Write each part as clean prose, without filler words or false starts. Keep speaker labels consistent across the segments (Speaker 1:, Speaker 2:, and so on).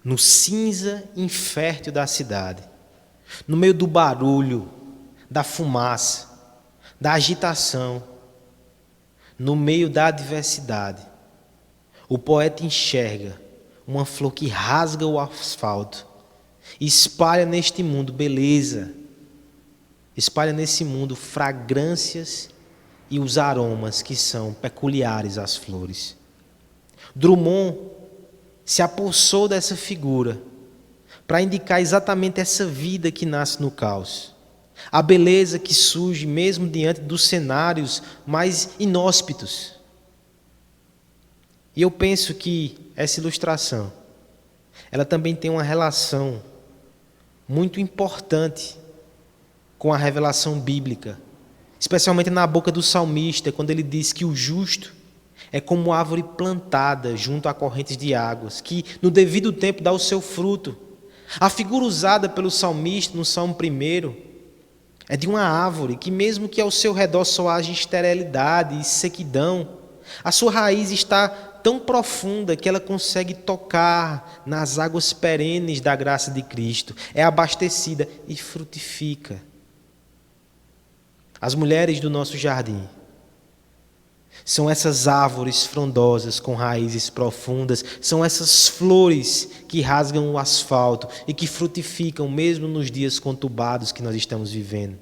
Speaker 1: no cinza infértil da cidade, no meio do barulho, da fumaça, da agitação, no meio da adversidade, o poeta enxerga uma flor que rasga o asfalto e espalha neste mundo beleza, espalha nesse mundo fragrâncias e os aromas que são peculiares às flores. Drummond se apossou dessa figura para indicar exatamente essa vida que nasce no caos. A beleza que surge mesmo diante dos cenários mais inóspitos. E eu penso que essa ilustração, ela também tem uma relação muito importante com a revelação bíblica, especialmente na boca do salmista, quando ele diz que o justo é como árvore plantada junto a correntes de águas, que no devido tempo dá o seu fruto. A figura usada pelo salmista no Salmo 1 é de uma árvore que, mesmo que ao seu redor só haja esterilidade e sequidão, a sua raiz está tão profunda que ela consegue tocar nas águas perenes da graça de Cristo, é abastecida e frutifica. As mulheres do nosso jardim são essas árvores frondosas com raízes profundas, são essas flores que rasgam o asfalto e que frutificam mesmo nos dias conturbados que nós estamos vivendo.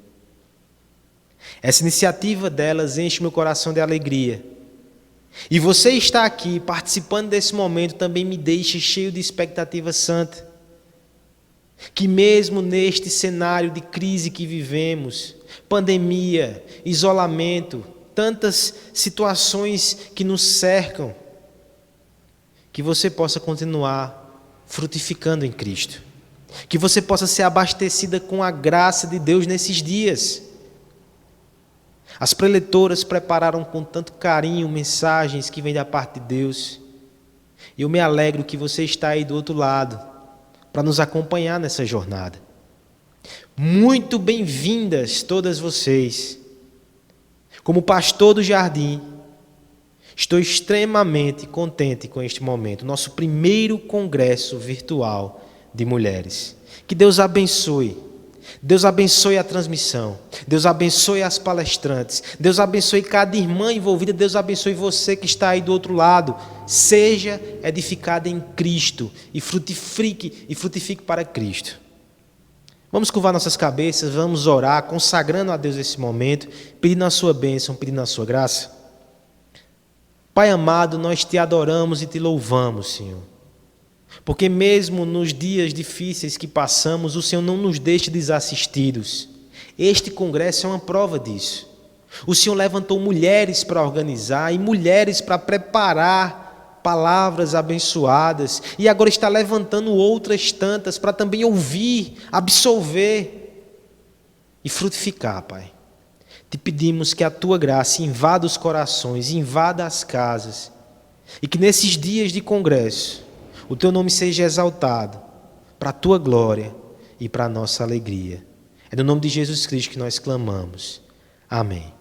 Speaker 1: Essa iniciativa delas enche meu coração de alegria. E você estar aqui participando desse momento também me deixa cheio de expectativa santa. Que mesmo neste cenário de crise que vivemos, pandemia, isolamento, tantas situações que nos cercam, que você possa continuar frutificando em Cristo. Que você possa ser abastecida com a graça de Deus nesses dias. As preletoras prepararam com tanto carinho mensagens que vêm da parte de Deus. E eu me alegro que você está aí do outro lado, para nos acompanhar nessa jornada. Muito bem-vindas todas vocês. Como pastor do jardim, estou extremamente contente com este momento, nosso primeiro congresso virtual de mulheres. Que Deus abençoe. Deus abençoe a transmissão. Deus abençoe as palestrantes. Deus abençoe cada irmã envolvida. Deus abençoe você que está aí do outro lado. Seja edificada em Cristo e frutifique para Cristo. Vamos curvar nossas cabeças, vamos orar, consagrando a Deus esse momento, pedindo a sua bênção, pedindo a sua graça. Pai amado, nós te adoramos e te louvamos, Senhor. Porque mesmo nos dias difíceis que passamos, o Senhor não nos deixa desassistidos. Este congresso é uma prova disso. O Senhor levantou mulheres para organizar e mulheres para preparar palavras abençoadas, e agora está levantando outras tantas para também ouvir, absorver e frutificar, Pai. Te pedimos que a Tua graça invada os corações, invada as casas, e que nesses dias de congresso, o Teu nome seja exaltado para a Tua glória e para a nossa alegria. É no nome de Jesus Cristo que nós clamamos. Amém.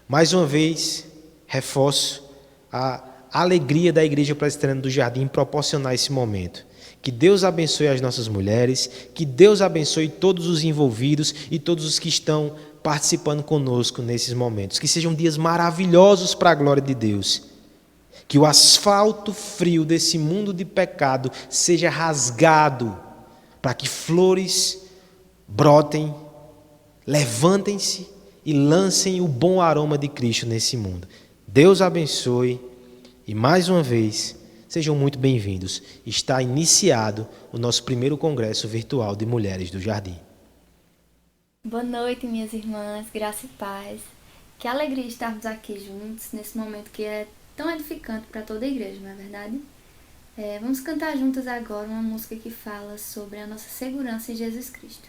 Speaker 1: Mais uma vez, reforço a alegria da Igreja Presbiteriana do Jardim em proporcionar esse momento. Que Deus abençoe as nossas mulheres, que Deus abençoe todos os envolvidos e todos os que estão participando conosco nesses momentos. Que sejam dias maravilhosos para a glória de Deus. Que o asfalto frio desse mundo de pecado seja rasgado para que flores brotem, levantem-se e lancem o bom aroma de Cristo nesse mundo. Deus abençoe. E mais uma vez, sejam muito bem-vindos. Está iniciado o nosso primeiro congresso virtual de Mulheres do Jardim.
Speaker 2: Boa noite, minhas irmãs, graça e paz. Que alegria estarmos aqui juntos nesse momento que é tão edificante para toda a igreja, não é verdade? Vamos cantar juntas agora uma música que fala sobre a nossa segurança em Jesus Cristo.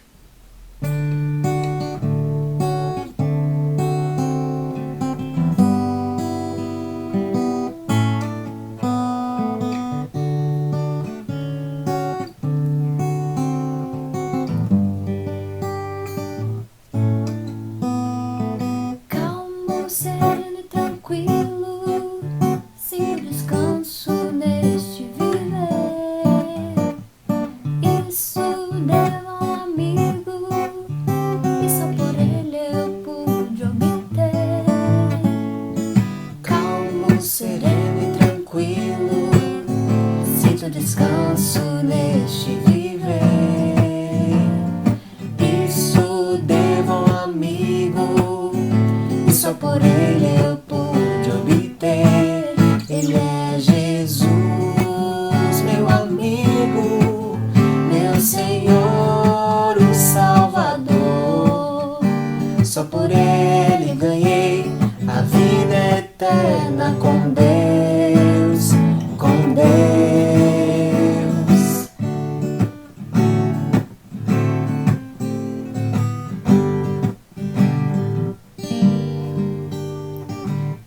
Speaker 3: só por Ele eu pude obter. Ele é Jesus, meu amigo, meu Senhor, o Salvador. Só por Ele ganhei a vida eterna com Deus, com Deus.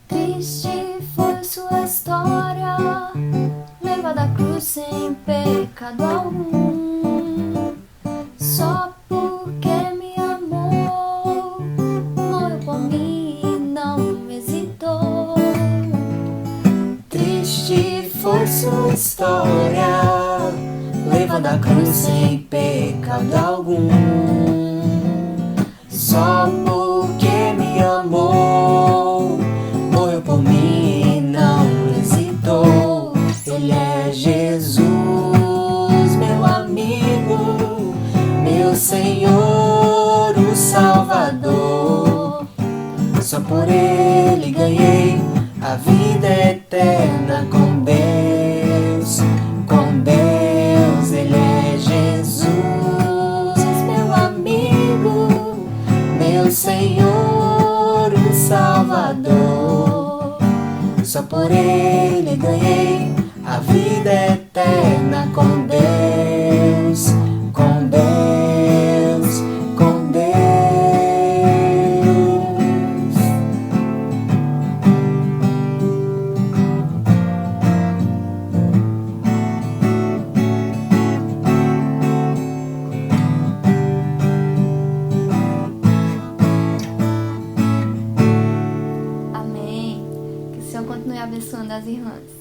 Speaker 2: Triste foi sua história, levada à cruz sem pecado algum. Só porque me amou, morreu por mim e não hesitou.
Speaker 3: Triste foi sua história, levando a cruz sem pecado algum. Só porque me amou, morreu por mim e não hesitou. Ele é Jesus, meu amigo, meu Senhor, o Salvador. Só por Ele ganhei a vida eterna com Deus, com Deus. Ele é Jesus, meu amigo, meu Senhor, o Salvador. Só por Ele ganhei a vida eterna com Deus, com Deus, com Deus.
Speaker 2: Amém. Que o Senhor continue abençoando as irmãs.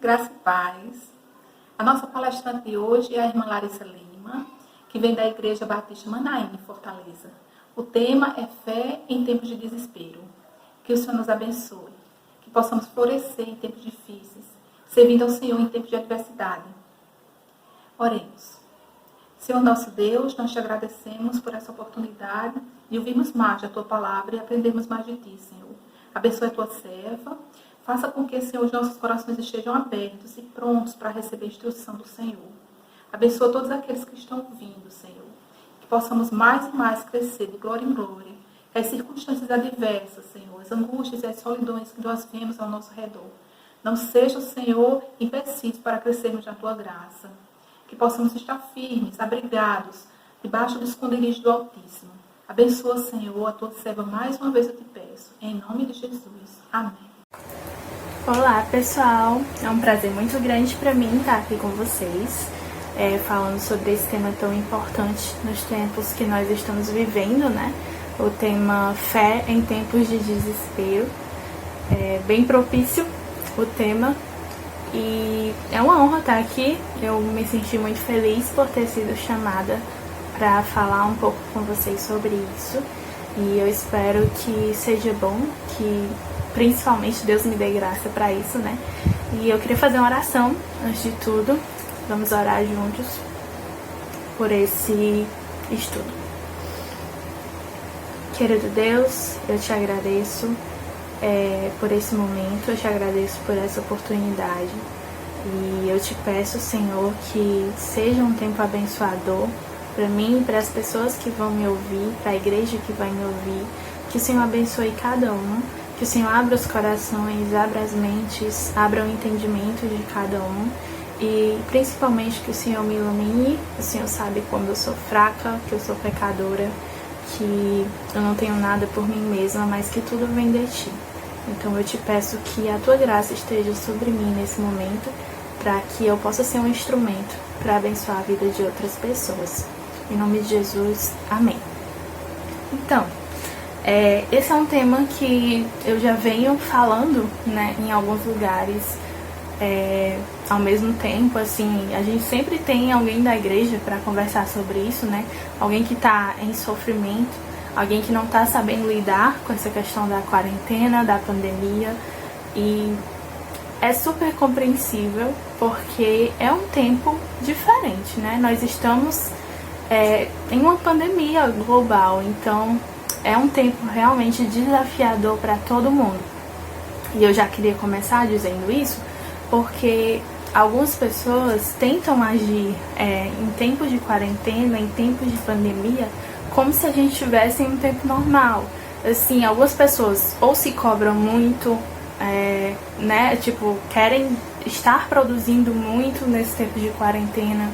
Speaker 4: Graça e paz. A nossa palestrante de hoje é a irmã Larissa Lima, que vem da Igreja Batista Manaim, em Fortaleza. O tema é fé em tempos de desespero. Que o Senhor nos abençoe, que possamos florescer em tempos difíceis, servindo ao Senhor em tempos de adversidade. Oremos. Senhor nosso Deus, nós te agradecemos por essa oportunidade de ouvirmos mais da Tua Palavra e aprendermos mais de Ti, Senhor. Abençoe a Tua serva. Faça com que, Senhor, os nossos corações estejam abertos e prontos para receber a instrução do Senhor. Abençoa todos aqueles que estão ouvindo, Senhor. Que possamos mais e mais crescer de glória em glória. Que as circunstâncias adversas, Senhor, as angústias e as solidões que nós vemos ao nosso redor, não sejam, Senhor, empecilhos para crescermos na Tua graça. Que possamos estar firmes, abrigados, debaixo do esconderijo do Altíssimo. Abençoa, Senhor, a Tua serva mais uma vez eu te peço. Em nome de Jesus. Amém.
Speaker 5: Olá pessoal, é um prazer muito grande para mim estar aqui com vocês, falando sobre esse tema tão importante nos tempos que nós estamos vivendo, né? O tema fé em tempos de desespero. É bem propício o tema e é uma honra estar aqui. Eu me senti muito feliz por ter sido chamada para falar um pouco com vocês sobre isso e eu espero que seja bom, que principalmente Deus me dê graça para isso, né? E eu queria fazer uma oração antes de tudo. Vamos orar juntos por esse estudo. Querido Deus, eu te agradeço por esse momento, eu te agradeço por essa oportunidade. E eu te peço, Senhor, que seja um tempo abençoador para mim e para as pessoas que vão me ouvir, para a igreja que vai me ouvir. Que o Senhor abençoe cada um. Que o Senhor abra os corações, abra as mentes, abra o entendimento de cada um e principalmente que o Senhor me ilumine. O Senhor sabe quando eu sou fraca, que eu sou pecadora, que eu não tenho nada por mim mesma, mas que tudo vem de Ti. Então eu te peço que a Tua graça esteja sobre mim nesse momento, para que eu possa ser um instrumento para abençoar a vida de outras pessoas. Em nome de Jesus, amém. Então, esse é um tema que eu já venho falando, né, em alguns lugares, ao mesmo tempo, assim, a gente sempre tem alguém da igreja para conversar sobre isso, né, alguém que está em sofrimento, alguém que não está sabendo lidar com essa questão da quarentena, da pandemia, e é super compreensível, porque é um tempo diferente, né, nós estamos em uma pandemia global, então é um tempo realmente desafiador para todo mundo. E eu já queria começar dizendo isso porque algumas pessoas tentam agir em tempos de quarentena, em tempos de pandemia, como se a gente estivesse em um tempo normal. Assim, algumas pessoas ou se cobram muito, né, tipo, querem estar produzindo muito nesse tempo de quarentena,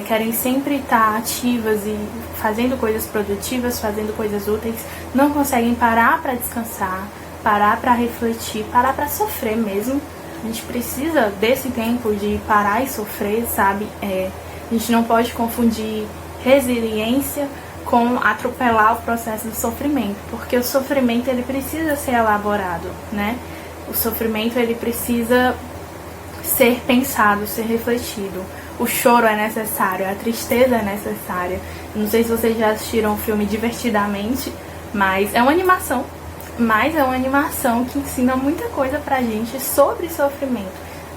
Speaker 5: querem sempre estar ativas e fazendo coisas produtivas, fazendo coisas úteis, não conseguem parar para descansar, parar para refletir, parar para sofrer mesmo. A gente precisa desse tempo de parar e sofrer, sabe? A gente não pode confundir resiliência com atropelar o processo do sofrimento, porque o sofrimento ele precisa ser elaborado, né? O sofrimento ele precisa ser pensado, ser refletido. O choro é necessário, a tristeza é necessária. Não sei se vocês já assistiram o filme Divertidamente, mas é uma animação. Que ensina muita coisa pra gente sobre sofrimento,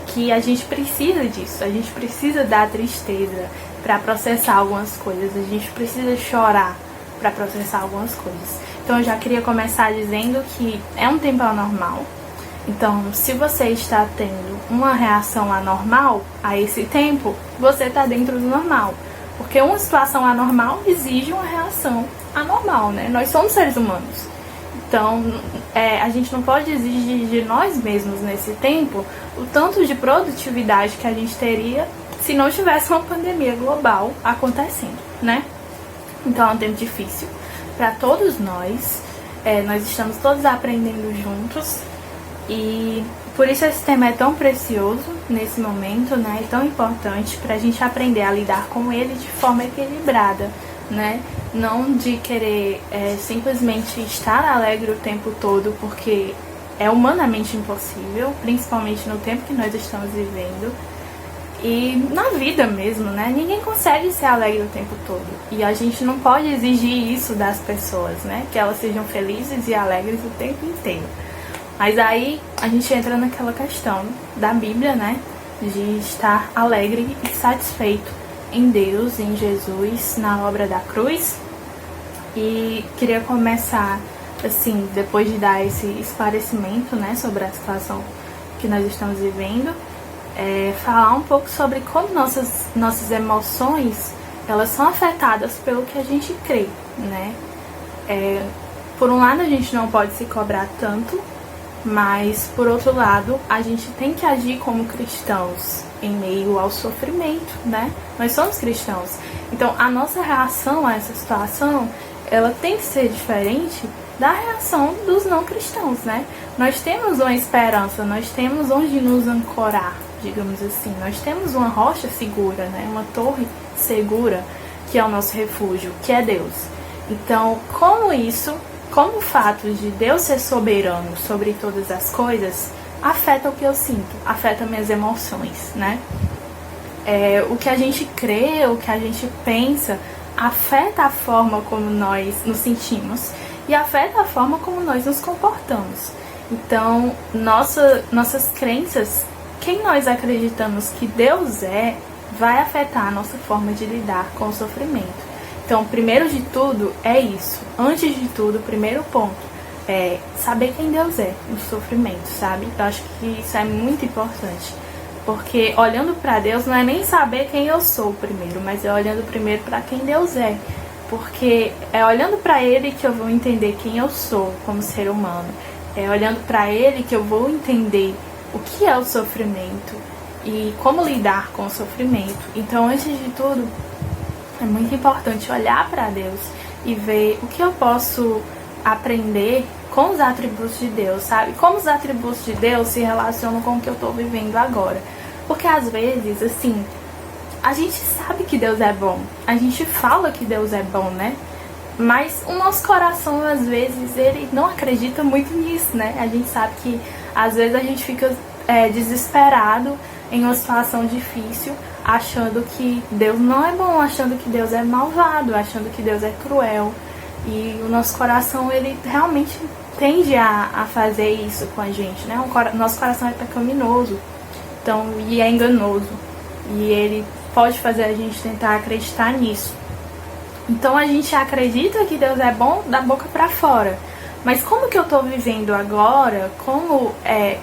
Speaker 5: que a gente precisa disso, a gente precisa da tristeza para processar algumas coisas, a gente precisa chorar para processar algumas coisas. Então eu já queria começar dizendo que é um tempo anormal. Então, se você está tendo uma reação anormal a esse tempo, você está dentro do normal. Porque uma situação anormal exige uma reação anormal, né? Nós somos seres humanos. Então, a gente não pode exigir de nós mesmos nesse tempo o tanto de produtividade que a gente teria se não tivesse uma pandemia global acontecendo, né? Então é um tempo difícil para todos nós. Nós estamos todos aprendendo juntos e por isso esse tema é tão precioso nesse momento, né? É tão importante para a gente aprender a lidar com ele de forma equilibrada, né? Não de querer simplesmente estar alegre o tempo todo, porque é humanamente impossível, principalmente no tempo que nós estamos vivendo e na vida mesmo, né? Ninguém consegue ser alegre o tempo todo e a gente não pode exigir isso das pessoas, né? Que elas sejam felizes e alegres o tempo inteiro. Mas aí a gente entra naquela questão da Bíblia, né? De estar alegre e satisfeito em Deus, em Jesus, na obra da cruz. E queria começar, assim, depois de dar esse esclarecimento, né, sobre a situação que nós estamos vivendo, falar um pouco sobre como nossas emoções, elas são afetadas pelo que a gente crê, né? Por um lado, a gente não pode se cobrar tanto, mas, por outro lado, a gente tem que agir como cristãos em meio ao sofrimento, né? Nós somos cristãos. Então, a nossa reação a essa situação, ela tem que ser diferente da reação dos não cristãos, né? Nós temos uma esperança, nós temos onde nos ancorar, digamos assim. Nós temos uma rocha segura, né? Uma torre segura, que é o nosso refúgio, que é Deus. Então, como o fato de Deus ser soberano sobre todas as coisas afeta o que eu sinto, afeta minhas emoções, né? O que a gente crê, o que a gente pensa, afeta a forma como nós nos sentimos e afeta a forma como nós nos comportamos. Então, nossas crenças, quem nós acreditamos que Deus vai afetar a nossa forma de lidar com o sofrimento. Então, primeiro de tudo é isso. Antes de tudo, o primeiro ponto é saber quem Deus é no sofrimento, sabe? Eu acho que isso é muito importante. Porque olhando para Deus não é nem saber quem eu sou primeiro, mas é olhando primeiro para quem Deus é. Porque é olhando para Ele que eu vou entender quem eu sou como ser humano. É olhando para Ele que eu vou entender o que é o sofrimento e como lidar com o sofrimento. Então, antes de tudo, é muito importante olhar para Deus e ver o que eu posso aprender com os atributos de Deus, sabe? Como os atributos de Deus se relacionam com o que eu estou vivendo agora. Porque às vezes, assim, a gente sabe que Deus é bom, a gente fala que Deus é bom, né? Mas o nosso coração, às vezes, ele não acredita muito nisso, né? A gente sabe que às vezes a gente fica desesperado em uma situação difícil, achando que Deus não é bom, achando que Deus é malvado, achando que Deus é cruel. E o nosso coração, ele realmente tende a fazer isso com a gente, né? Nosso coração é pecaminoso, então, e é enganoso. E ele pode fazer a gente tentar acreditar nisso. Então a gente acredita que Deus é bom da boca para fora. Mas como que eu estou vivendo agora, como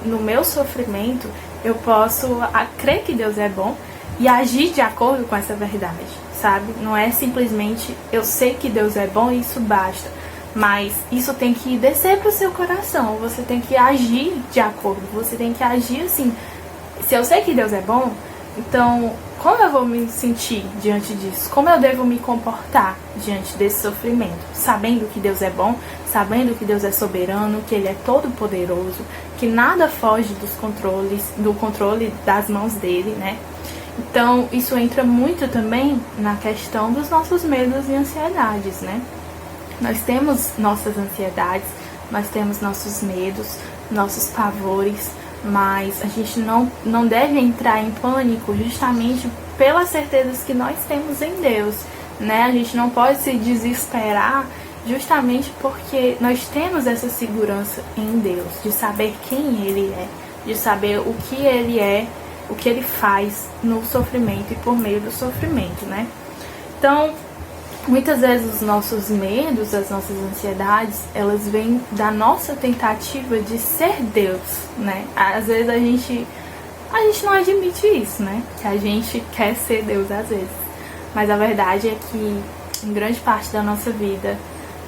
Speaker 5: no meu sofrimento, eu posso crer que Deus é bom e agir de acordo com essa verdade, sabe? Não é simplesmente eu sei que Deus é bom e isso basta. Mas isso tem que descer para o seu coração, você tem que agir de acordo, você tem que agir assim. Se eu sei que Deus é bom, então como eu vou me sentir diante disso? Como eu devo me comportar diante desse sofrimento? Sabendo que Deus é bom, sabendo que Deus é soberano, que Ele é todo poderoso, que nada foge do controle das mãos dele, né? Então isso entra muito também na questão dos nossos medos e ansiedades, né? Nós temos nossas ansiedades, nós temos nossos medos, nossos pavores, mas a gente não deve entrar em pânico justamente pelas certezas que nós temos em Deus, né? A gente não pode se desesperar justamente porque nós temos essa segurança em Deus, de saber quem Ele é, de saber o que Ele é, o que Ele faz no sofrimento e por meio do sofrimento, né? Então, muitas vezes os nossos medos, as nossas ansiedades, elas vêm da nossa tentativa de ser Deus, né? Às vezes a gente não admite isso, né? Que a gente quer ser Deus às vezes. Mas a verdade é que em grande parte da nossa vida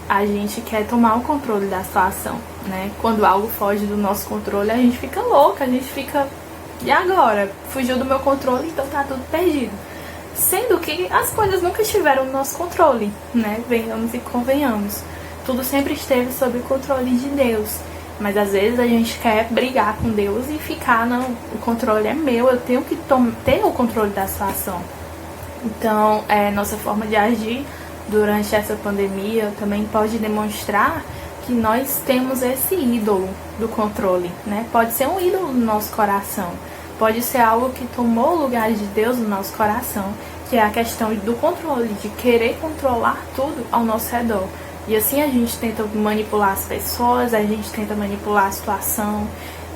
Speaker 5: a gente quer tomar o controle da situação, né? Quando algo foge do nosso controle, a gente fica louca, a gente fica... E agora? Fugiu do meu controle, então tá tudo perdido. Sendo que as coisas nunca estiveram no nosso controle, né? Venhamos e convenhamos. Tudo sempre esteve sob o controle de Deus. Mas às vezes a gente quer brigar com Deus e ficar, não, o controle é meu, eu tenho que ter o controle da situação. Então, nossa forma de agir durante essa pandemia também pode demonstrar que nós temos esse ídolo do controle, né? Pode ser um ídolo no nosso coração. Pode ser algo que tomou o lugar de Deus no nosso coração, que é a questão do controle, de querer controlar tudo ao nosso redor. E assim a gente tenta manipular as pessoas, a gente tenta manipular a situação.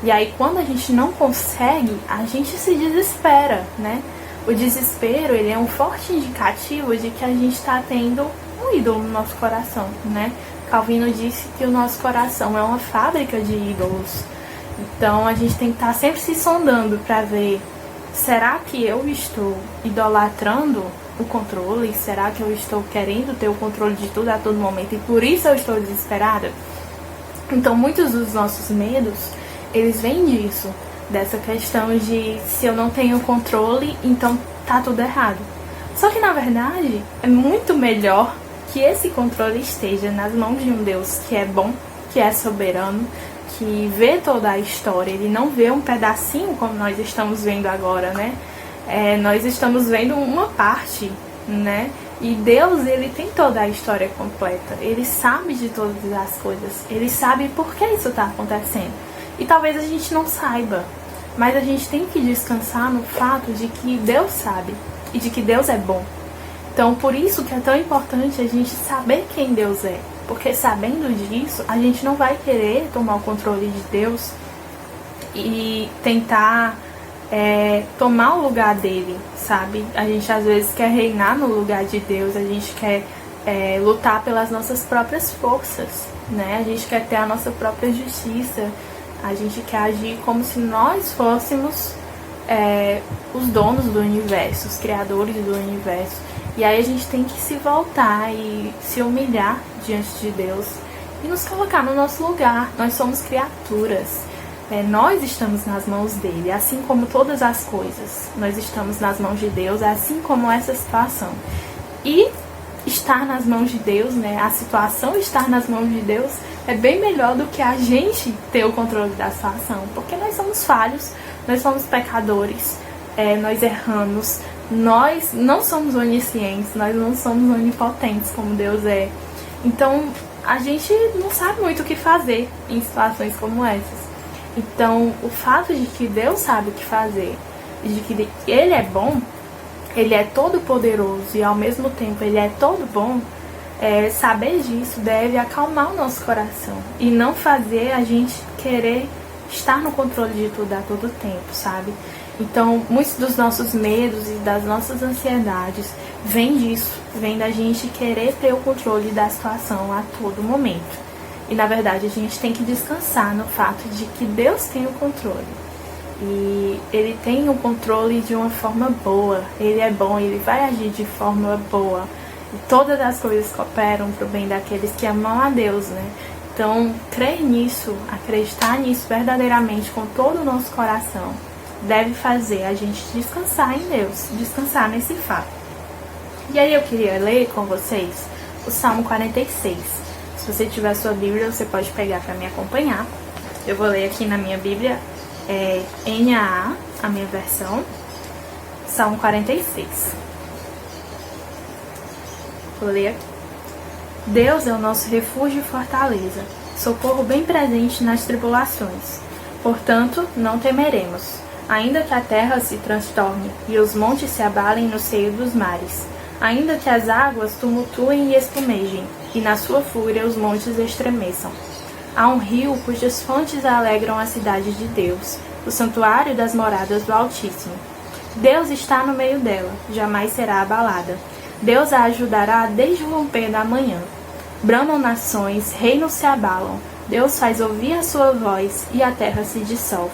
Speaker 5: E aí quando a gente não consegue, a gente se desespera, né? O desespero, ele é um forte indicativo de que a gente está tendo um ídolo no nosso coração, né? Calvino disse que o nosso coração é uma fábrica de ídolos. Então a gente tem que estar sempre se sondando para ver, será que eu estou idolatrando o controle? Será que eu estou querendo ter o controle de tudo a todo momento e por isso eu estou desesperada? Então muitos dos nossos medos, eles vêm disso, dessa questão de se eu não tenho controle, então tá tudo errado. Só que na verdade é muito melhor que esse controle esteja nas mãos de um Deus que é bom, que é soberano, que vê toda a história, ele não vê um pedacinho como nós estamos vendo agora, né? Nós estamos vendo uma parte, né? E Deus, ele tem toda a história completa, ele sabe de todas as coisas, ele sabe por que isso está acontecendo. E talvez a gente não saiba, mas a gente tem que descansar no fato de que Deus sabe e de que Deus é bom. Então, por isso que é tão importante a gente saber quem Deus é. Porque sabendo disso, a gente não vai querer tomar o controle de Deus e tentar tomar o lugar dele, sabe? A gente às vezes quer reinar no lugar de Deus, a gente quer lutar pelas nossas próprias forças, né? A gente quer ter a nossa própria justiça, a gente quer agir como se nós fôssemos os donos do universo, os criadores do universo. E aí a gente tem que se voltar e se humilhar diante de Deus e nos colocar no nosso lugar. Nós somos criaturas, nós estamos nas mãos dele, assim como todas as coisas. Nós estamos nas mãos de Deus, assim como essa situação. E estar nas mãos de Deus, né, a situação estar nas mãos de Deus é bem melhor do que a gente ter o controle da situação, porque nós somos falhos, nós somos pecadores, nós erramos, nós não somos oniscientes, nós não somos onipotentes como Deus é. Então a gente não sabe muito o que fazer em situações como essas. Então o fato de que Deus sabe o que fazer e de que Ele é bom, Ele é todo poderoso e ao mesmo tempo Ele é todo bom, saber disso deve acalmar o nosso coração e não fazer a gente querer estar no controle de tudo a todo tempo, sabe? Então, muitos dos nossos medos e das nossas ansiedades vêm disso, vem da gente querer ter o controle da situação a todo momento. E na verdade a gente tem que descansar no fato de que Deus tem o controle. E Ele tem o controle de uma forma boa. Ele é bom, Ele vai agir de forma boa. E todas as coisas cooperam para o bem daqueles que amam a Deus, né? Então, crer nisso, acreditar nisso verdadeiramente com todo o nosso coração, deve fazer a gente descansar em Deus, descansar nesse fato. E aí eu queria ler com vocês o Salmo 46. Se você tiver a sua Bíblia, você pode pegar para me acompanhar. Eu vou ler aqui na minha Bíblia, NAA, a minha versão, Salmo 46. Vou ler aqui. Deus é o nosso refúgio e fortaleza, socorro bem presente nas tribulações. Portanto, não temeremos, ainda que a terra se transtorne e os montes se abalem no seio dos mares, ainda que as águas tumultuem e espumejem, e na sua fúria os montes estremeçam. Há um rio cujas fontes alegram a cidade de Deus, o santuário das moradas do Altíssimo. Deus está no meio dela, jamais será abalada. Deus a ajudará desde o romper da manhã. Bramam nações, reinos se abalam. Deus faz ouvir a sua voz e a terra se dissolve.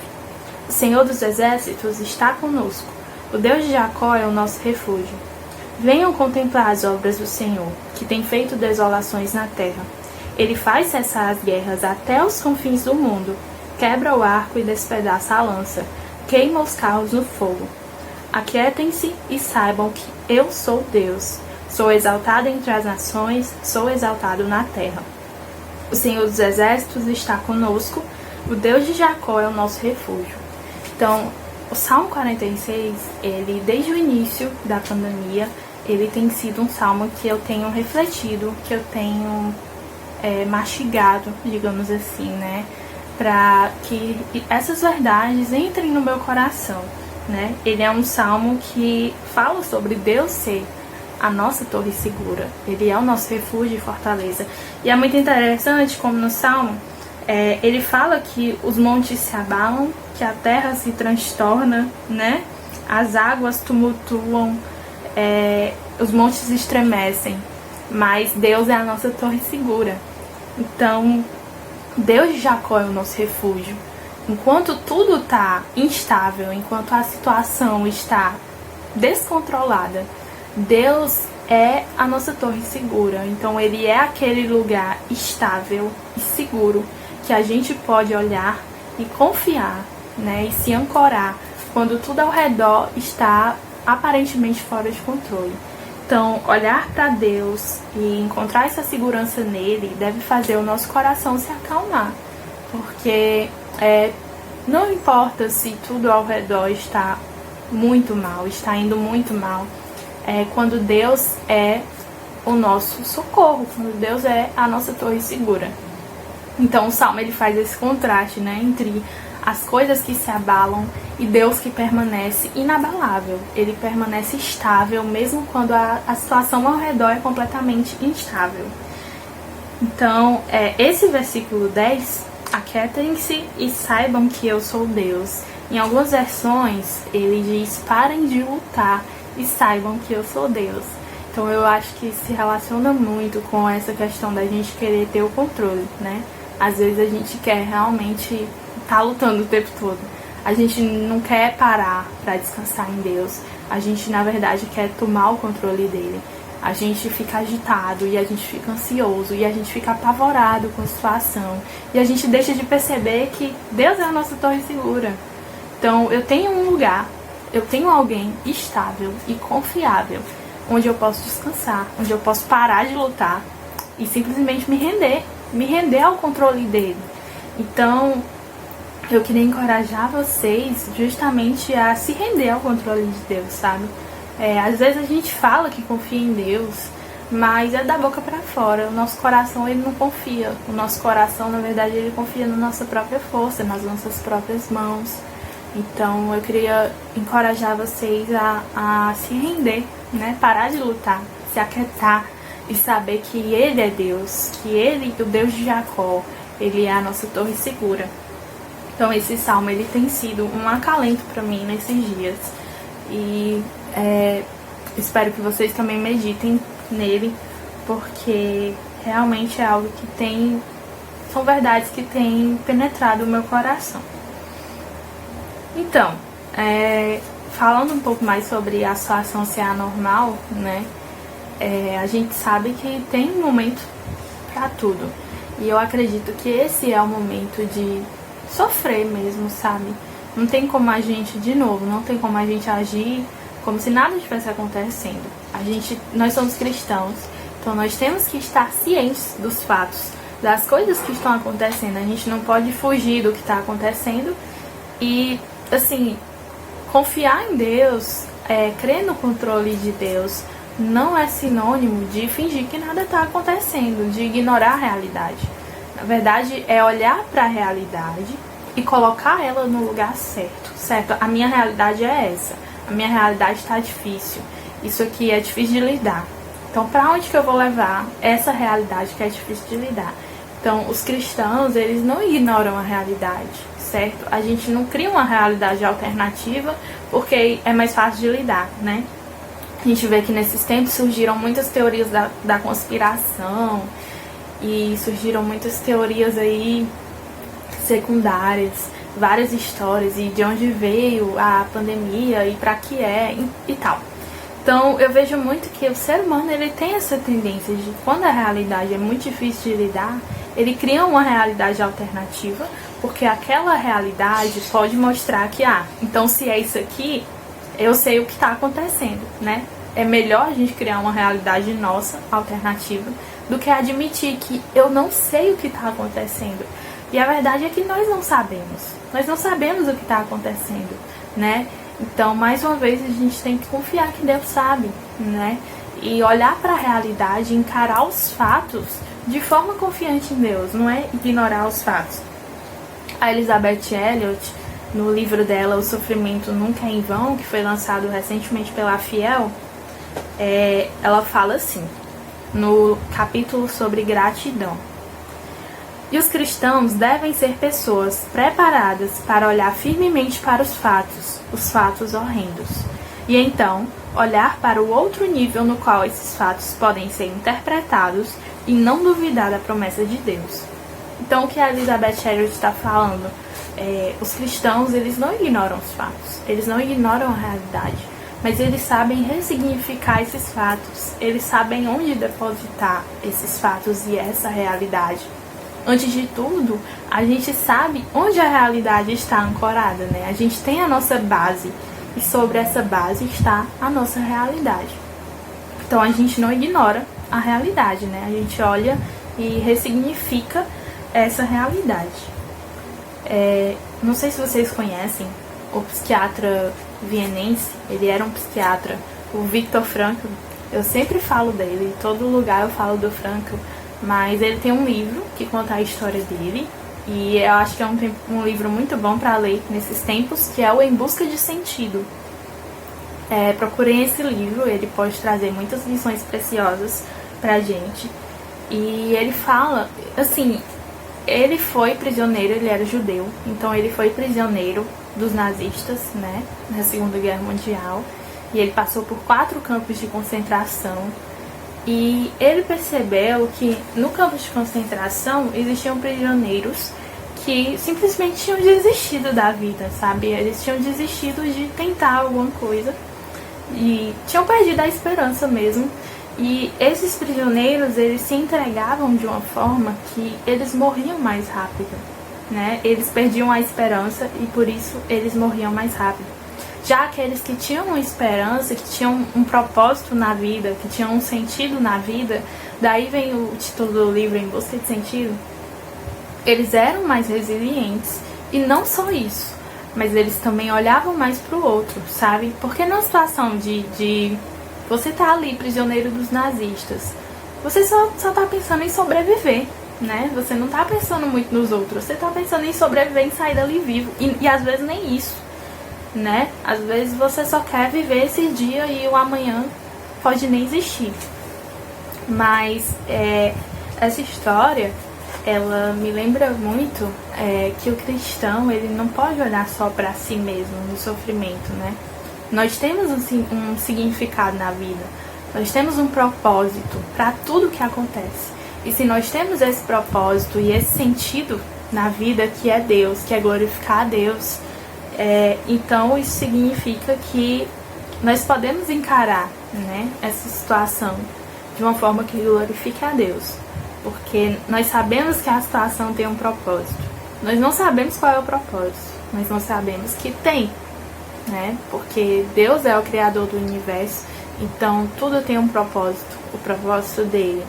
Speaker 5: O Senhor dos exércitos está conosco. O Deus de Jacó é o nosso refúgio. Venham contemplar as obras do Senhor, que tem feito desolações na terra. Ele faz cessar as guerras até os confins do mundo, quebra o arco e despedaça a lança, queima os carros no fogo. Aquietem-se e saibam que eu sou Deus. Sou exaltado entre as nações, sou exaltado na terra. O Senhor dos exércitos está conosco, o Deus de Jacó é o nosso refúgio. Então, o Salmo 46, ele desde o início da pandemia, ele tem sido um salmo que eu tenho refletido, que eu tenho mastigado, digamos assim, né? Para que essas verdades entrem no meu coração, né? Ele é um salmo que fala sobre Deus ser a nossa torre segura. Ele é o nosso refúgio e fortaleza. E é muito interessante como no salmo ele fala que os montes se abalam, que a terra se transtorna, né? As águas tumultuam, os montes estremecem, mas Deus é a nossa torre segura. Então, Deus de Jacó é o nosso refúgio. Enquanto tudo está instável, enquanto a situação está descontrolada, Deus é a nossa torre segura. Então, Ele é aquele lugar estável e seguro que a gente pode olhar e confiar, né? E se ancorar quando tudo ao redor está aparentemente fora de controle. Então, olhar para Deus e encontrar essa segurança nele deve fazer o nosso coração se acalmar. Porque não importa se tudo ao redor está muito mal, está indo muito mal, quando Deus é o nosso socorro, quando Deus é a nossa torre segura. Então o Salmo ele faz esse contraste, né, entre as coisas que se abalam e Deus que permanece inabalável. Ele permanece estável mesmo quando a situação ao redor é completamente instável. Então, esse versículo 10, aquietem-se e saibam que eu sou Deus. Em algumas versões, ele diz, parem de lutar e saibam que eu sou Deus. Então, eu acho que se relaciona muito com essa questão da gente querer ter o controle, né? Às vezes a gente quer realmente estar lutando o tempo todo. A gente não quer parar para descansar em Deus. A gente, na verdade, quer tomar o controle dele. A gente fica agitado e a gente fica ansioso e a gente fica apavorado com a situação. E a gente deixa de perceber que Deus é a nossa torre segura. Então, eu tenho um lugar, eu tenho alguém estável e confiável, onde eu posso descansar, onde eu posso parar de lutar e simplesmente me render ao controle dele. Então, eu queria encorajar vocês justamente a se render ao controle de Deus, sabe? Às vezes a gente fala que confia em Deus, mas é da boca para fora. O nosso coração, ele não confia. O nosso coração, na verdade, ele confia na nossa própria força, nas nossas próprias mãos. Então, eu queria encorajar vocês a se render, né? Parar de lutar, se aquietar e saber que Ele é Deus, que Ele, o Deus de Jacó, Ele é a nossa torre segura. Então, esse salmo, ele tem sido um acalento para mim nesses dias. E espero que vocês também meditem nele, porque realmente é algo que são verdades que têm penetrado o meu coração. Então, falando um pouco mais sobre a situação ser anormal, né? A gente sabe que tem um momento para tudo. E eu acredito que esse é o momento de sofrer mesmo, sabe? Não tem como a gente, de novo, não tem como a gente agir como se nada estivesse acontecendo. Nós somos cristãos, então nós temos que estar cientes dos fatos, das coisas que estão acontecendo. A gente não pode fugir do que está acontecendo e, assim, confiar em Deus, crer no controle de Deus, não é sinônimo de fingir que nada está acontecendo, de ignorar a realidade. Na verdade, é olhar para a realidade e colocar ela no lugar certo? A minha realidade é essa. A minha realidade está difícil. Isso aqui é difícil de lidar. Então, para onde que eu vou levar essa realidade que é difícil de lidar? Então, os cristãos, eles não ignoram a realidade, certo? A gente não cria uma realidade alternativa porque é mais fácil de lidar, né? A gente vê que nesses tempos surgiram muitas teorias da conspiração e surgiram muitas teorias aí secundárias, várias histórias e de onde veio a pandemia e para que e tal. Então eu vejo muito que o ser humano ele tem essa tendência de, quando a realidade é muito difícil de lidar, ele cria uma realidade alternativa, porque aquela realidade pode mostrar que, então se é isso aqui, eu sei o que está acontecendo, né? É melhor a gente criar uma realidade nossa, alternativa, do que admitir que eu não sei o que está acontecendo. E a verdade é que nós não sabemos. Nós não sabemos o que está acontecendo, né? Então, mais uma vez, a gente tem que confiar que Deus sabe, né? E olhar para a realidade, encarar os fatos de forma confiante em Deus, não é ignorar os fatos. A Elizabeth Elliot, no livro dela, O Sofrimento Nunca é em Vão, que foi lançado recentemente pela Fiel, ela fala assim, no capítulo sobre gratidão: e os cristãos devem ser pessoas preparadas para olhar firmemente para os fatos horrendos, e então olhar para o outro nível no qual esses fatos podem ser interpretados e não duvidar da promessa de Deus. Então, o que a Elizabeth Elliot está falando? Os cristãos, eles não ignoram os fatos, eles não ignoram a realidade, mas eles sabem ressignificar esses fatos, eles sabem onde depositar esses fatos e essa realidade. Antes de tudo, a gente sabe onde a realidade está ancorada, né? A gente tem a nossa base e sobre essa base está a nossa realidade. Então a gente não ignora a realidade, né? A gente olha e ressignifica essa realidade. Não sei se vocês conhecem o psiquiatra vienense, ele era um psiquiatra, o Viktor Frankl. Eu sempre falo dele, em todo lugar eu falo do Frankl, mas ele tem um livro que conta a história dele, e eu acho que é um livro muito bom para ler nesses tempos, que é o Em Busca de Sentido. Procurem esse livro, ele pode trazer muitas lições preciosas pra gente. E ele fala, assim, ele foi prisioneiro, ele era judeu, então ele foi prisioneiro dos nazistas, né, na Segunda Guerra Mundial, e ele passou por 4 campos de concentração, e ele percebeu que no campo de concentração existiam prisioneiros que simplesmente tinham desistido da vida, sabe, eles tinham desistido de tentar alguma coisa, e tinham perdido a esperança mesmo. E esses prisioneiros, eles se entregavam de uma forma que eles morriam mais rápido, né? Eles perdiam a esperança e por isso eles morriam mais rápido. Já aqueles que tinham uma esperança, que tinham um propósito na vida, que tinham um sentido na vida, daí vem o título do livro, Em Busca de Sentido, eles eram mais resilientes. E não só isso, mas eles também olhavam mais pro outro, sabe? Porque na situação de você tá ali prisioneiro dos nazistas, você só tá pensando em sobreviver, né? Você não tá pensando muito nos outros, você tá pensando em sobreviver, em sair dali vivo. E às vezes nem isso, né? Às vezes você só quer viver esse dia e o amanhã pode nem existir. Mas essa história, ela me lembra muito que o cristão, ele não pode olhar só para si mesmo no sofrimento, né? Nós temos um significado na vida, Nós temos um propósito para tudo que acontece. E se nós temos esse propósito e esse sentido na vida que é Deus, que é glorificar a Deus, então isso significa que nós podemos encarar, né, essa situação de uma forma que glorifique a Deus. Porque nós sabemos que a situação tem um propósito. Nós não sabemos qual é o propósito, mas nós sabemos que tem, né? Porque Deus é o Criador do universo, então tudo tem um propósito, o propósito dele.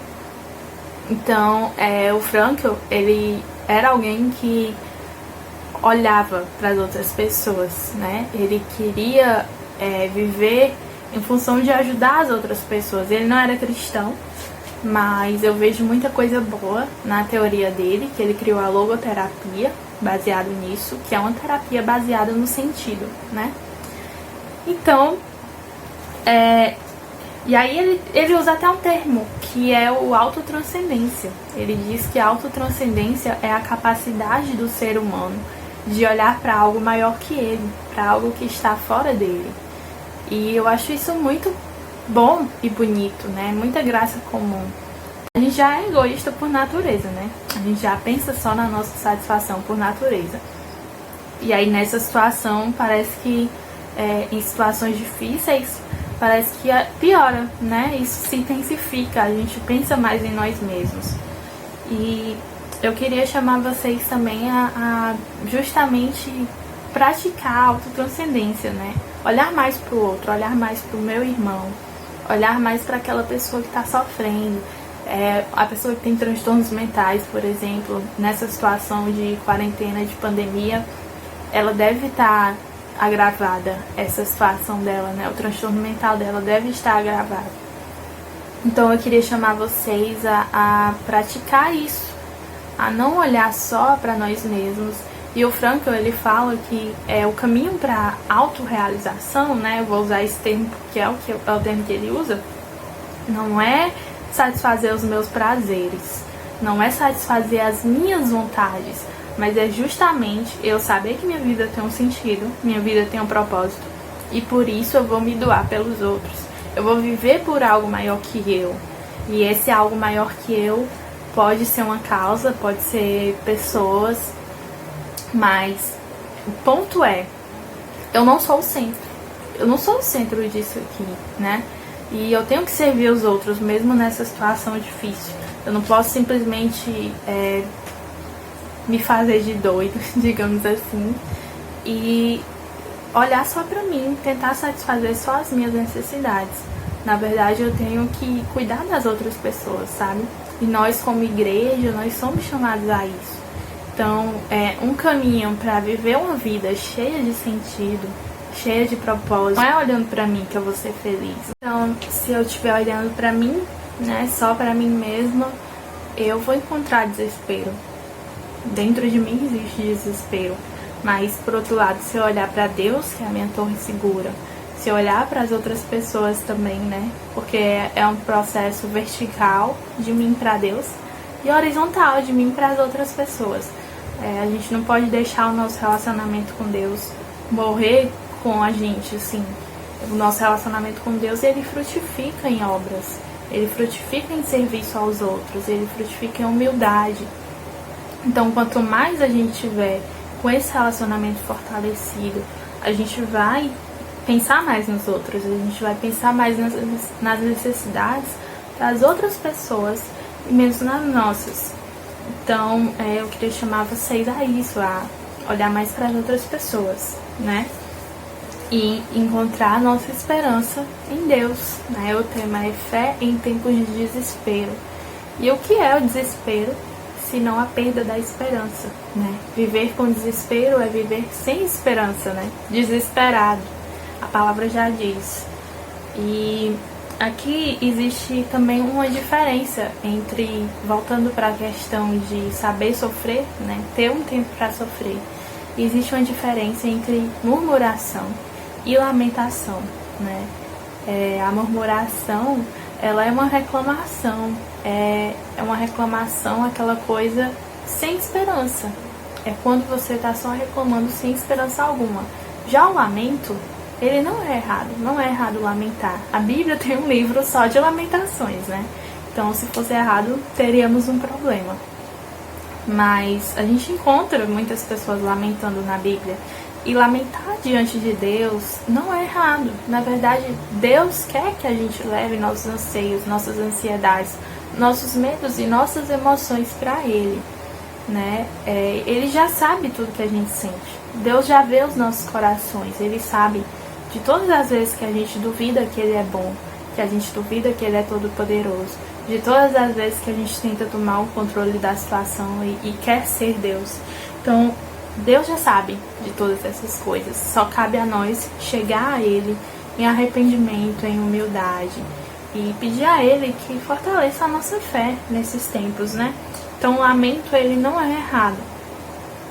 Speaker 5: Então, o Frankl, ele era alguém que olhava para as outras pessoas, né? Ele queria viver em função de ajudar as outras pessoas. Ele não era cristão, mas eu vejo muita coisa boa na teoria dele, que ele criou a logoterapia, baseado nisso, que é uma terapia baseada no sentido, né? Então, e aí ele usa até um termo, que é o autotranscendência. Ele diz que a autotranscendência é a capacidade do ser humano de olhar para algo maior que ele, para algo que está fora dele. E eu acho isso muito bom e bonito, né? Muita graça comum. A gente já é egoísta por natureza, né? A gente já pensa só na nossa satisfação por natureza. E aí nessa situação parece que em situações difíceis parece que piora, né? Isso se intensifica, a gente pensa mais em nós mesmos. E eu queria chamar vocês também a justamente praticar a autotranscendência, né? Olhar mais para o outro, olhar mais para o meu irmão, olhar mais para aquela pessoa que está sofrendo, a pessoa que tem transtornos mentais, por exemplo, nessa situação de quarentena, de pandemia, ela deve estar agravada, essa situação dela, né? O transtorno mental dela deve estar agravado. Então eu queria chamar vocês a praticar isso, a não olhar só para nós mesmos. E o Frankl, ele fala que o caminho para autorrealização, né? Eu vou usar esse termo porque é o termo que ele usa, não é satisfazer os meus prazeres, não é satisfazer as minhas vontades, mas é justamente eu saber que minha vida tem um sentido, minha vida tem um propósito, e por isso eu vou me doar pelos outros. Eu vou viver por algo maior que eu. E esse algo maior que eu pode ser uma causa, pode ser pessoas, mas o ponto eu não sou o centro. Eu não sou o centro disso aqui, né? E eu tenho que servir os outros, mesmo nessa situação difícil. Eu não posso simplesmente me fazer de doido, digamos assim, e olhar só pra mim, tentar satisfazer só as minhas necessidades. Na verdade, eu tenho que cuidar das outras pessoas, sabe? E nós, como igreja, nós somos chamados a isso. Então, um caminho para viver uma vida cheia de sentido, cheia de propósito, não é olhando pra mim que eu vou ser feliz. Então, se eu estiver olhando pra mim, né, só pra mim mesma, eu vou encontrar desespero. Dentro de mim existe desespero. Mas, por outro lado, se eu olhar pra Deus, que é a minha torre segura, se eu olhar para as outras pessoas também, né, porque é um processo vertical de mim para Deus e horizontal de mim para as outras pessoas. A gente não pode deixar o nosso relacionamento com Deus morrer com a gente, assim. O nosso relacionamento com Deus, ele frutifica em obras, ele frutifica em serviço aos outros, ele frutifica em humildade. Então, quanto mais a gente tiver com esse relacionamento fortalecido, a gente vai pensar mais nos outros, a gente vai pensar mais nas necessidades das outras pessoas e mesmo nas nossas. Então, eu queria chamar vocês a isso, a olhar mais para as outras pessoas, né? E encontrar a nossa esperança em Deus, né? O tema é fé em tempos de desespero. E o que é o desespero, se não a perda da esperança, né? Viver com desespero é viver sem esperança, né? Desesperado, a palavra já diz. E aqui existe também uma diferença entre, voltando para a questão de saber sofrer, né? Ter um tempo para sofrer. Existe uma diferença entre murmuração e lamentação, né? A murmuração, ela é uma reclamação, é uma reclamação, aquela coisa sem esperança. É quando você está só reclamando sem esperança alguma. Já o lamento ele não é errado. Não é errado lamentar. A Bíblia tem um livro só de lamentações, né? Então, se fosse errado, teríamos um problema. Mas a gente encontra muitas pessoas lamentando na Bíblia. E lamentar diante de Deus não é errado. Na verdade, Deus quer que a gente leve nossos anseios, nossas ansiedades, nossos medos e nossas emoções para Ele, né? Ele já sabe tudo que a gente sente. Deus já vê os nossos corações. Ele sabe de todas as vezes que a gente duvida que Ele é bom, que a gente duvida que Ele é todo-poderoso, de todas as vezes que a gente tenta tomar o controle da situação e quer ser Deus. Então, Deus já sabe de todas essas coisas. Só cabe a nós chegar a Ele em arrependimento, em humildade e pedir a Ele que fortaleça a nossa fé nesses tempos, né? Então, o lamento, ele não é errado.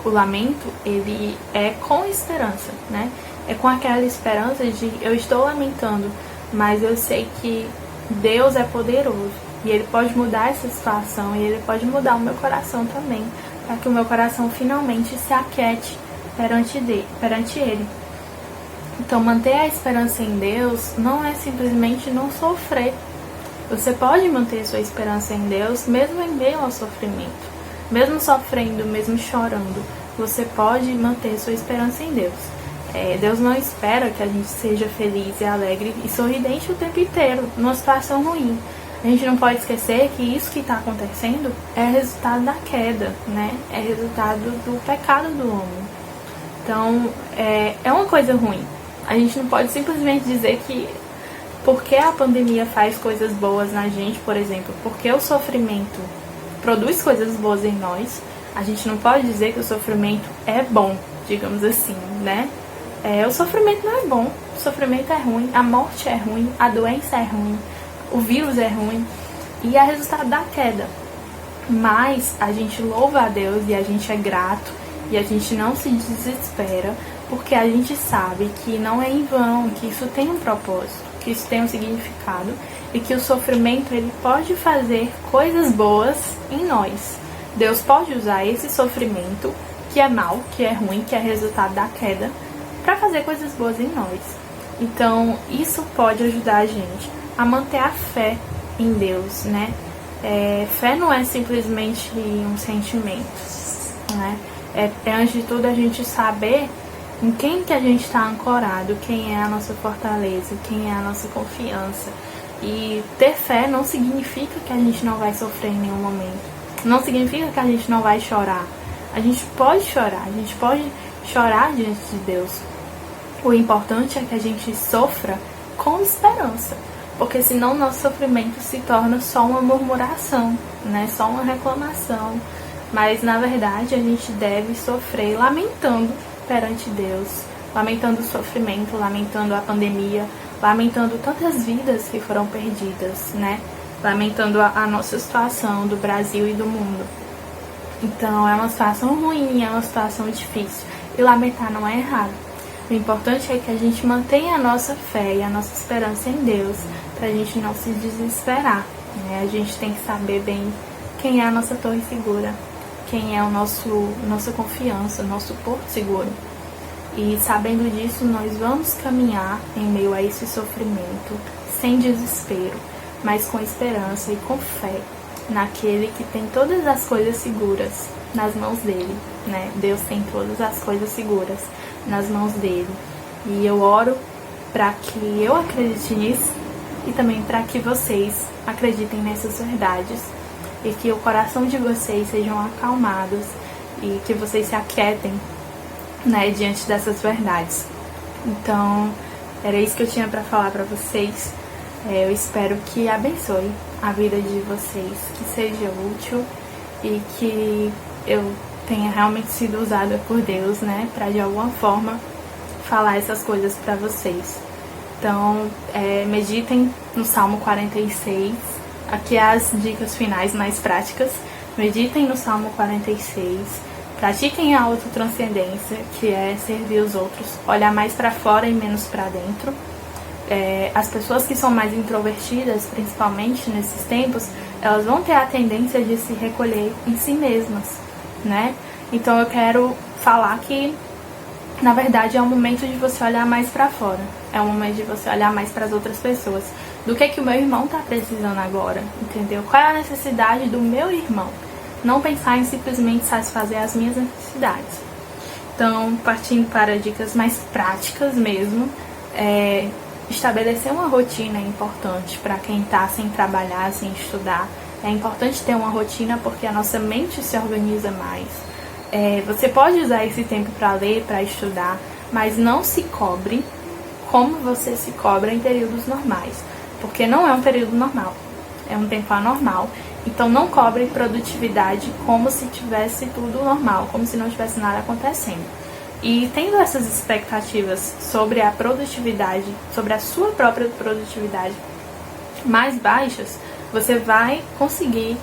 Speaker 5: O lamento, ele é com esperança, né? É com aquela esperança de eu estou lamentando, mas eu sei que Deus é poderoso e Ele pode mudar essa situação e Ele pode mudar o meu coração também, para que o meu coração finalmente se aquiete perante Ele. Então, manter a esperança em Deus não é simplesmente não sofrer. Você pode manter sua esperança em Deus mesmo em meio ao sofrimento. Mesmo sofrendo, mesmo chorando, você pode manter sua esperança em Deus. Deus não espera que a gente seja feliz e alegre e sorridente o tempo inteiro, numa situação ruim. A gente não pode esquecer que isso que está acontecendo é resultado da queda, né? É resultado do pecado do homem. Então, é uma coisa ruim. A gente não pode simplesmente dizer que porque a pandemia faz coisas boas na gente, por exemplo, porque o sofrimento produz coisas boas em nós, a gente não pode dizer que o sofrimento é bom, digamos assim, né? O sofrimento não é bom, o sofrimento é ruim, a morte é ruim, a doença é ruim, o vírus é ruim e é resultado da queda. Mas a gente louva a Deus e a gente é grato e a gente não se desespera, porque a gente sabe que não é em vão, que isso tem um propósito, que isso tem um significado e que o sofrimento ele pode fazer coisas boas em nós. Deus pode usar esse sofrimento, que é mau, que é ruim, que é resultado da queda, para fazer coisas boas em nós. Então, isso pode ajudar a gente a manter a fé em Deus, né? Fé não é simplesmente um sentimento, né? Antes de tudo, a gente saber em quem que a gente está ancorado, quem é a nossa fortaleza, quem é a nossa confiança. E ter fé não significa que a gente não vai sofrer em nenhum momento. Não significa que a gente não vai chorar. A gente pode chorar, a gente pode chorar diante de Deus. O importante é que a gente sofra com esperança, porque senão nosso sofrimento se torna só uma murmuração, né? Só uma reclamação. Mas na verdade a gente deve sofrer lamentando perante Deus, lamentando o sofrimento, lamentando a pandemia, lamentando tantas vidas que foram perdidas, né? Lamentando a nossa situação do Brasil e do mundo. Então é uma situação ruim, é uma situação difícil. E lamentar não é errado. O importante é que a gente mantenha a nossa fé e a nossa esperança em Deus, para a gente não se desesperar, né? A gente tem que saber bem quem é a nossa torre segura, quem é nossa confiança, nosso porto seguro. E sabendo disso, nós vamos caminhar em meio a esse sofrimento, sem desespero, mas com esperança e com fé naquele que tem todas as coisas seguras nas mãos dele, né? Deus tem todas as coisas seguras nas mãos dele. E eu oro para que eu acredite nisso e também para que vocês acreditem nessas verdades e que o coração de vocês sejam acalmados e que vocês se aquietem, né, diante dessas verdades. Então, era isso que eu tinha para falar para vocês. Eu espero que abençoe a vida de vocês, que seja útil e que eu tenha realmente sido usada por Deus, né, para de alguma forma falar essas coisas para vocês. Então, meditem no Salmo 46. Aqui as dicas finais mais práticas. Meditem no Salmo 46. Pratiquem a autotranscendência, que é servir os outros, olhar mais para fora e menos para dentro. As pessoas que são mais introvertidas, principalmente nesses tempos, elas vão ter a tendência de se recolher em si mesmas, né? Então eu quero falar que, na verdade, é o momento de você olhar mais para fora. é um momento de você olhar mais para as outras pessoas. Do que o meu irmão está precisando agora, entendeu? Qual é a necessidade do meu irmão? Não pensar em simplesmente satisfazer as minhas necessidades. Então, partindo para dicas mais práticas mesmo, estabelecer uma rotina é importante para quem está sem trabalhar, sem estudar. É importante ter uma rotina porque a nossa mente se organiza mais. Você pode usar esse tempo para ler, para estudar, mas não se cobre como você se cobra em períodos normais, porque não é um período normal, é um tempo anormal. Então não cobre produtividade como se tivesse tudo normal, como se não tivesse nada acontecendo. E tendo essas expectativas sobre a produtividade, sobre a sua própria produtividade mais baixas, você vai conseguir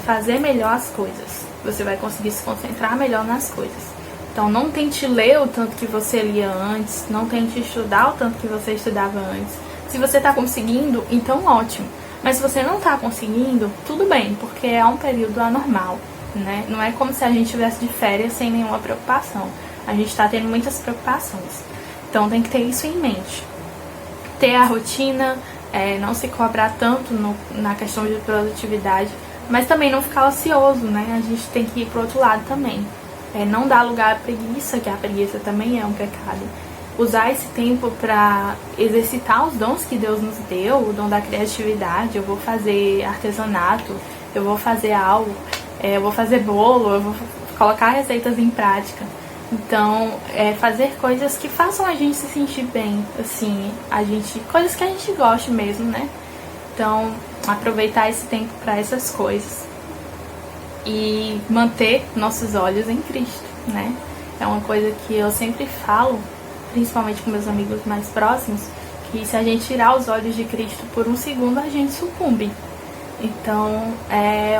Speaker 5: fazer melhor as coisas. Você vai conseguir se concentrar melhor nas coisas. Então não tente ler o tanto que você lia antes, não tente estudar o tanto que você estudava antes. Se você está conseguindo, então ótimo. Mas se você não está conseguindo, tudo bem, porque é um período anormal, né? Não é como se a gente estivesse de férias sem nenhuma preocupação. A gente está tendo muitas preocupações. Então tem que ter isso em mente. Ter a rotina, não se cobrar tanto na questão de produtividade, mas também não ficar ocioso, né? A gente tem que ir pro outro lado também. Não dar lugar à preguiça, que a preguiça também é um pecado. Usar esse tempo para exercitar os dons que Deus nos deu, o dom da criatividade. Eu vou fazer artesanato, eu vou fazer algo, eu vou fazer bolo, eu vou colocar receitas em prática. Então, fazer coisas que façam a gente se sentir bem, assim, coisas que a gente goste mesmo, né? Então, aproveitar esse tempo para essas coisas e manter nossos olhos em Cristo, né? É uma coisa que eu sempre falo, principalmente com meus amigos mais próximos, que se a gente tirar os olhos de Cristo por um segundo, a gente sucumbe. Então,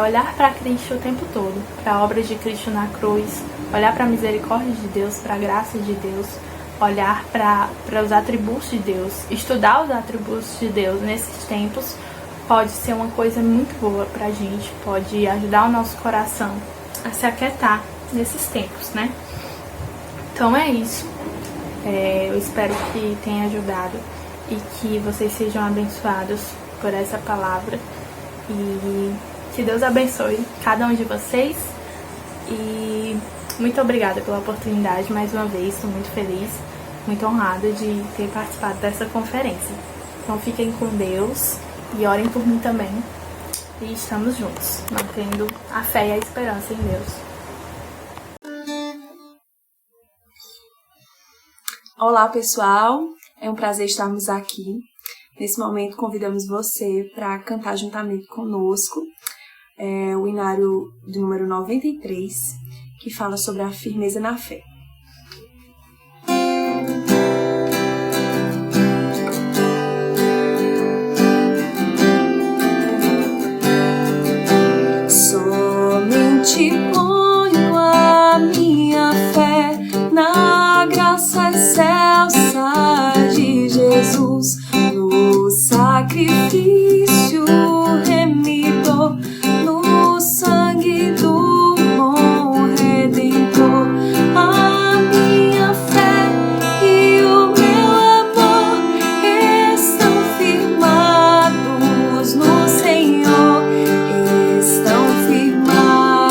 Speaker 5: olhar para Cristo o tempo todo, para a obra de Cristo na cruz, olhar para a misericórdia de Deus, para a graça de Deus, olhar para os atributos de Deus, estudar os atributos de Deus nesses tempos, pode ser uma coisa muito boa para a gente, pode ajudar o nosso coração a se aquietar nesses tempos, né? Então é isso. Eu espero que tenha ajudado e que vocês sejam abençoados por essa palavra. E que Deus abençoe cada um de vocês. E muito obrigada pela oportunidade mais uma vez. Estou muito feliz, muito honrada de ter participado dessa conferência. Então fiquem com Deus e orem por mim também. E estamos juntos, mantendo a fé e a esperança em Deus.
Speaker 6: Olá, pessoal. É um prazer estarmos aqui. Nesse momento, convidamos você para cantar juntamente conosco o hinário de número 93, que fala sobre a firmeza na fé.
Speaker 3: Somente ponho a minha fé na graça excelsa de Jesus, no sacrifício remidor, no sangue do bom Redentor. A minha fé e o meu amor estão firmados no Senhor, estão firmados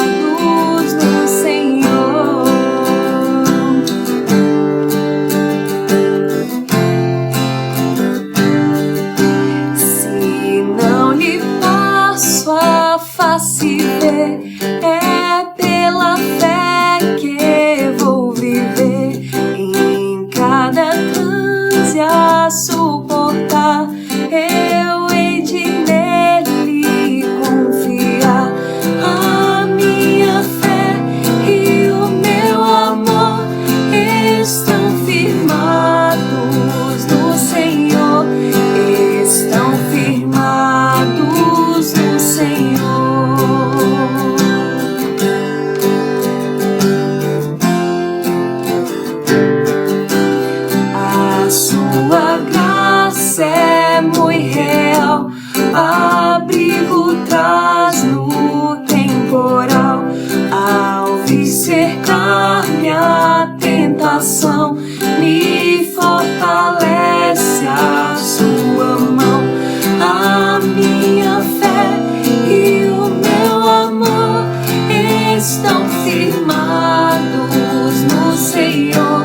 Speaker 6: estão firmados no Senhor,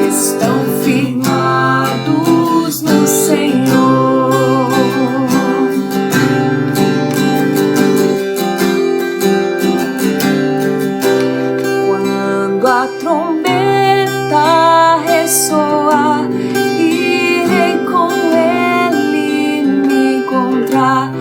Speaker 6: estão firmados no Senhor. Quando a trombeta ressoar, irei com ele me encontrar,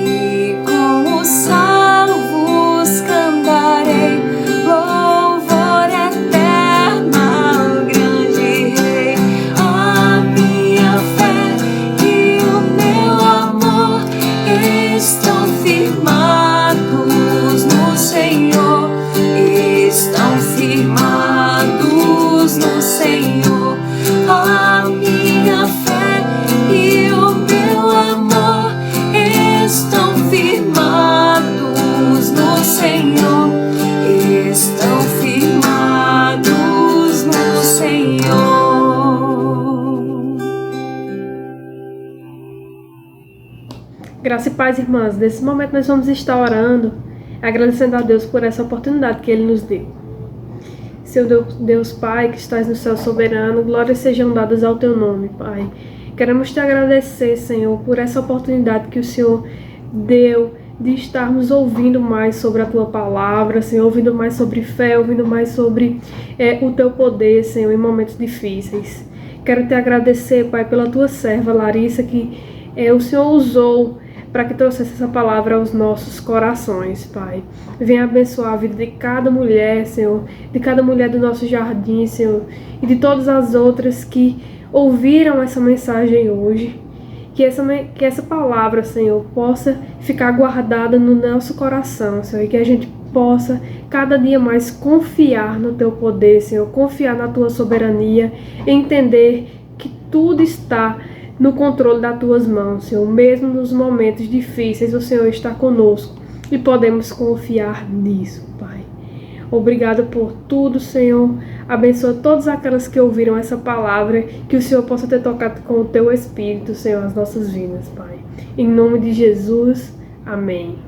Speaker 6: e com os salvos cantarei louvor eterno ao grande Rei. A minha fé e o meu amor estão firmados no Senhor, estão firmados no Senhor. A minha fé e o meu amor estão firmados no Senhor, estão firmados no Senhor.
Speaker 7: Graça e paz, irmãs. Nesse momento nós vamos estar orando, agradecendo a Deus por essa oportunidade que Ele nos deu. Seu Deus Pai, que estás no céu soberano, glórias sejam dadas ao Teu nome, Pai. Queremos Te agradecer, Senhor, por essa oportunidade que o Senhor deu de estarmos ouvindo mais sobre a Tua palavra, Senhor, ouvindo mais sobre fé, ouvindo mais sobre o Teu poder, Senhor, em momentos difíceis. Quero Te agradecer, Pai, pela Tua serva, Larissa, que o Senhor usou para que trouxesse essa palavra aos nossos corações, Pai. Venha abençoar a vida de cada mulher, Senhor, de cada mulher do nosso jardim, Senhor, e de todas as outras que ouviram essa mensagem hoje. Que essa palavra, Senhor, possa ficar guardada no nosso coração, Senhor, e que a gente possa cada dia mais confiar no Teu poder, Senhor, confiar na Tua soberania, entender que tudo está no controle das Tuas mãos, Senhor. Mesmo nos momentos difíceis, o Senhor está conosco e podemos confiar nisso, Pai. Obrigado por tudo, Senhor. Abençoa todas aquelas que ouviram essa palavra, que o Senhor possa ter tocado com o Teu Espírito, Senhor, as nossas vidas, Pai. Em nome de Jesus, amém.